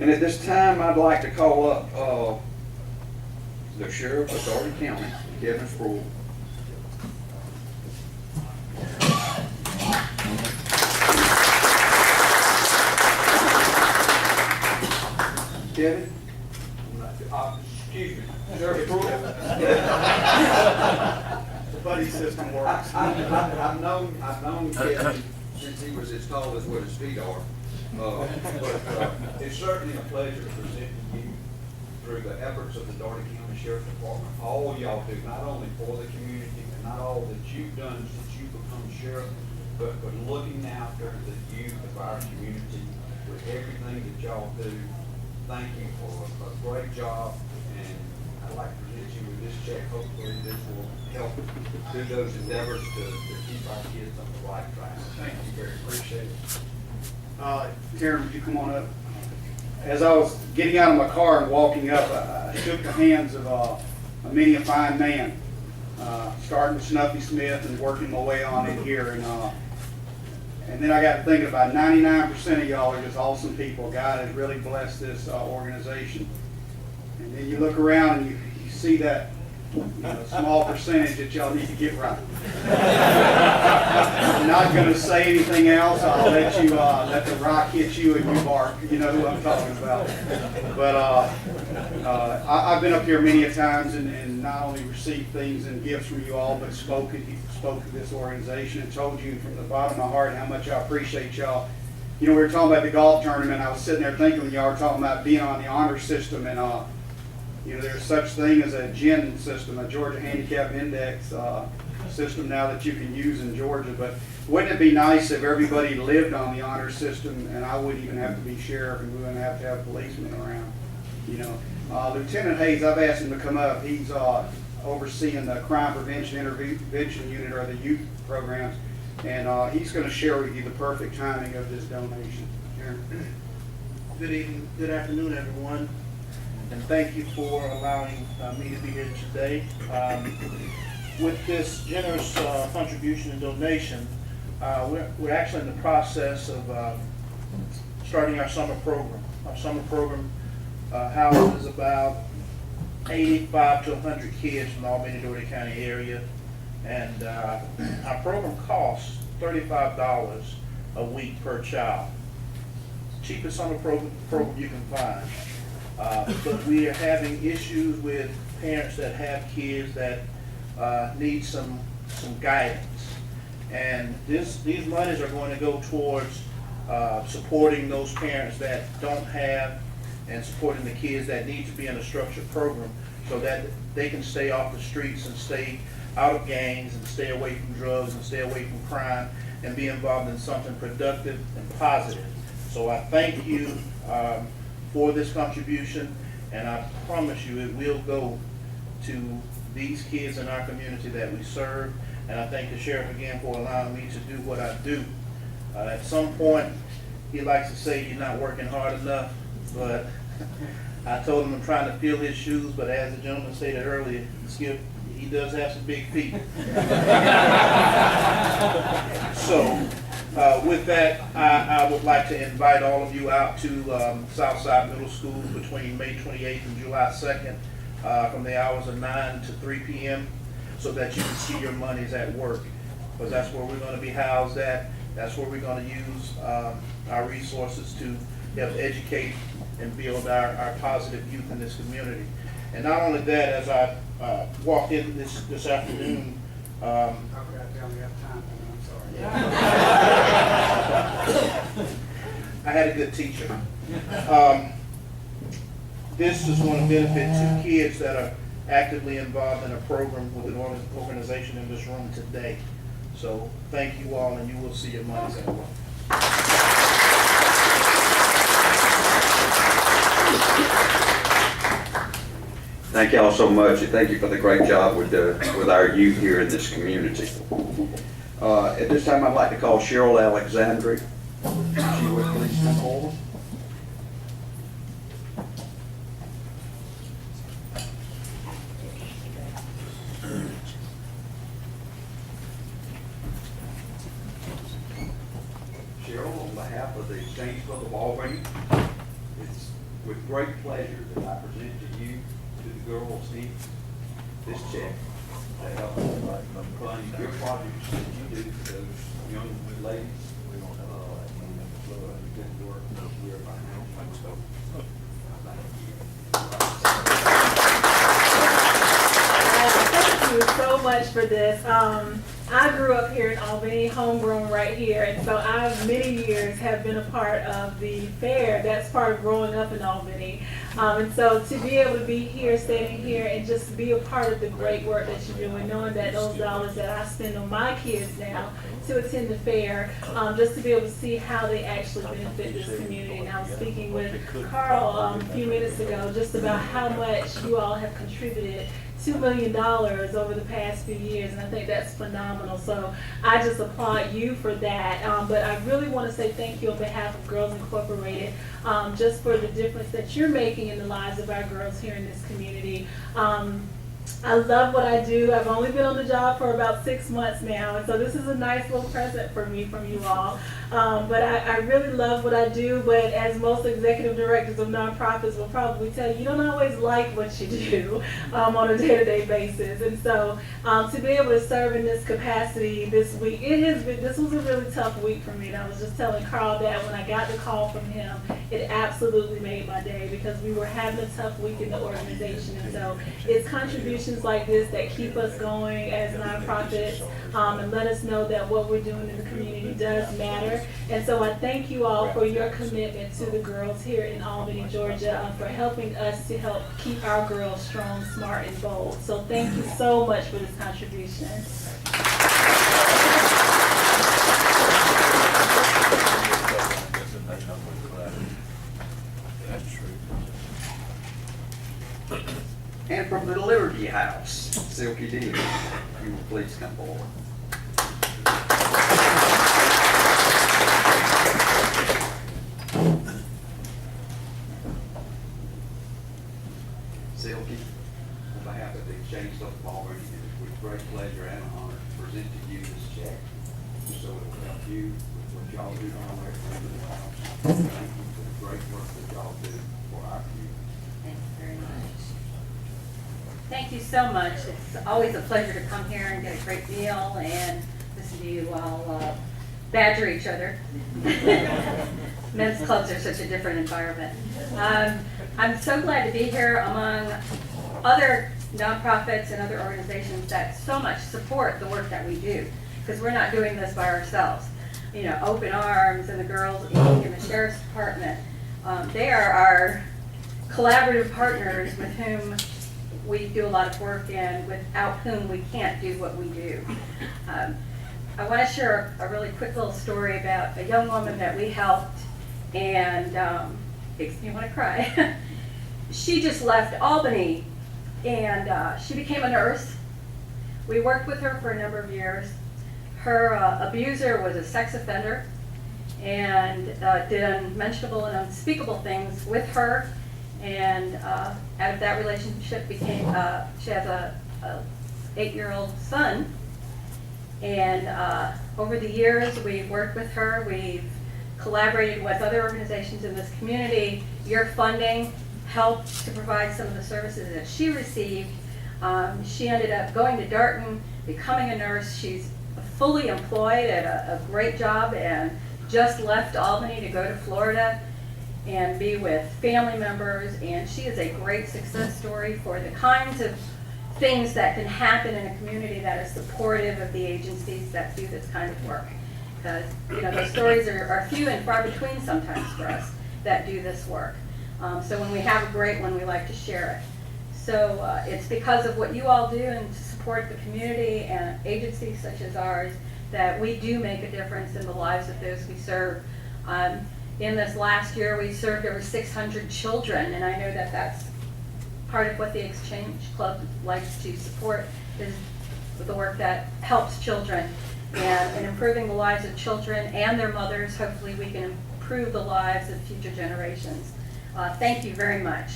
And at this time, I'd like to call up the Sheriff of Dougherty County, Kevin Sproul. Kevin? Excuse me, Sheriff Sproul? The buddy system works. I've known Kevin since he was as tall as what his feet are. But it's certainly a pleasure to present to you through the efforts of the Dougherty County Sheriff's Department, all y'all do, not only for the community and not all that you've done since you've become sheriff, but looking after the youth of our community with everything that y'all do. Thank you for a great job, and I'd like to present you with this check. Hopefully this will help do those endeavors to keep our kids on the right track. Thank you very much. Appreciate it. Karen, would you come on up? As I was getting out of my car and walking up, I shook the hands of many a fine man, starting with Snuffy Smith and working my way on in here. And then I got to thinking about 99% of y'all are just awesome people. God has really blessed this organization. And then you look around and you see that small percentage that y'all need to get right. I'm not going to say anything else. I'll let you let the rock hit you and you bark. You know who I'm talking about. But I've been up here many a times and not only received things and gifts from you all, but spoke to this organization and told you from the bottom of my heart how much I appreciate y'all. You know, we were talking about the golf tournament. I was sitting there thinking when y'all were talking about being on the honor system, and you know, there's such thing as a GIN system, a Georgia Handicap Index system now that you can use in Georgia. But wouldn't it be nice if everybody lived on the honor system and I wouldn't even have to be sheriff and we wouldn't have to have policemen around? You know, Lieutenant Hayes, I've asked him to come up. He's overseeing the crime prevention intervention unit or the youth programs, and he's going to share with you the perfect timing of this donation. Aaron. Good evening, good afternoon, everyone. And thank you for allowing me to be here today. With this generous contribution and donation, we're actually in the process of starting our summer program. Our summer program houses about 85 to 100 kids from the Albany, Dougherty County area. And our program costs $35 a week per child. Cheapest summer program you can find. But we are having issues with parents that have kids that need some guidance. And these monies are going to go towards supporting those parents that don't have and supporting the kids that need to be in a structured program so that they can stay off the streets and stay out of gangs and stay away from drugs and stay away from crime and be involved in something productive and positive. So I thank you for this contribution, and I promise you it will go to these kids in our community that we serve. And I thank the sheriff again for allowing me to do what I do. At some point, he likes to say you're not working hard enough, but I told him I'm trying to fill his shoes, but as the gentleman stated earlier, Skip, he does have some big feet. So, with that, I would like to invite all of you out to Southside Middle School between May 28th and July 2nd from the hours of 9 to 3 p.m. so that you can see your monies at work, because that's where we're going to be housed at. That's where we're going to use our resources to help educate and build our positive youth in this community. And not only that, as I walked in this afternoon, I forgot to tell you we have time. I'm sorry. I had a good teacher. This is going to benefit 2 kids that are actively involved in a program with an organization in this room today. So thank you all, and you will see your monies at work. Thank y'all so much, and thank you for the great job with our youth here in this community. At this time, I'd like to call Cheryl Alexandri. She would please come forward. Cheryl, on behalf of the Saints Club of Albany, it's with great pleasure that I present to you, to the girls, this check to help fund your projects that you do for those young ladies. And good work that we're about to do. Thank you so much for this. I grew up here in Albany, homegrown right here, and so I, many years, have been a part of the fair. That's part of growing up in Albany. And so to be able to be here, standing here, and just be a part of the great work that you're doing, knowing that those dollars that I spend on my kids now to attend the fair, just to be able to see how they actually benefit this community. And I was speaking with Carl a few minutes ago just about how much you all have contributed, $2 million over the past few years, and I think that's phenomenal. So I just applaud you for that. But I really want to say thank you on behalf of Girls Incorporated, just for the difference that you're making in the lives of our girls here in this community. I love what I do. I've only been on the job for about 6 months now, and so this is a nice little present for me from you all. But I really love what I do, but as most executive directors of nonprofits will probably tell you, you don't always like what you do on a day-to-day basis. And so to be able to serve in this capacity this week, this was a really tough week for me. And I was just telling Carl that when I got the call from him, it absolutely made my day, because we were having a tough week in the organization. And so it's contributions like this that keep us going as nonprofits, and let us know that what we're doing in the community does matter. And so I thank you all for your commitment to the girls here in Albany, Georgia, for helping us to help keep our girls strong, smart, and bold. So thank you so much for this contribution. And from the Liberty House, Silky D, you will please come forward. Silky, on behalf of the Exchange of Albany, it is with great pleasure and honor to present to you this check, so it will help you with what y'all do on our house. Thank you for the great work that y'all do for our community. Thank you very much. Thank you so much. It's always a pleasure to come here and get a great meal and listen to you all badger each other. Men's clubs are such a different environment. I'm so glad to be here among other nonprofits and other organizations that so much support the work that we do, because we're not doing this by ourselves. You know, Open Arms and the Girls Inc. and the Sheriff's Department, they are our collaborative partners with whom we do a lot of work, and without whom we can't do what we do. I want to share a really quick little story about a young woman that we helped, and makes me want to cry. She just left Albany, and she became a nurse. We worked with her for a number of years. Her abuser was a sex offender and did unmentionable and unspeakable things with her. And out of that relationship became, she has a 8-year-old son. And over the years, we've worked with her. We've collaborated with other organizations in this community. Your funding helped to provide some of the services that she received. She ended up going to Darton, becoming a nurse. She's fully employed at a great job, and just left Albany to go to Florida and be with family members. And she is a great success story for the kinds of things that can happen in a community that is supportive of the agencies that do this kind of work. Because, you know, those stories are few and far between sometimes for us that do this work. So when we have a great one, we like to share it. So it's because of what you all do and to support the community and agencies such as ours that we do make a difference in the lives of those we serve. In this last year, we served over 600 children, and I know that that's part of what the Exchange Club likes to support, is the work that helps children. And in improving the lives of children and their mothers, hopefully we can improve the lives of future generations. Thank you very much.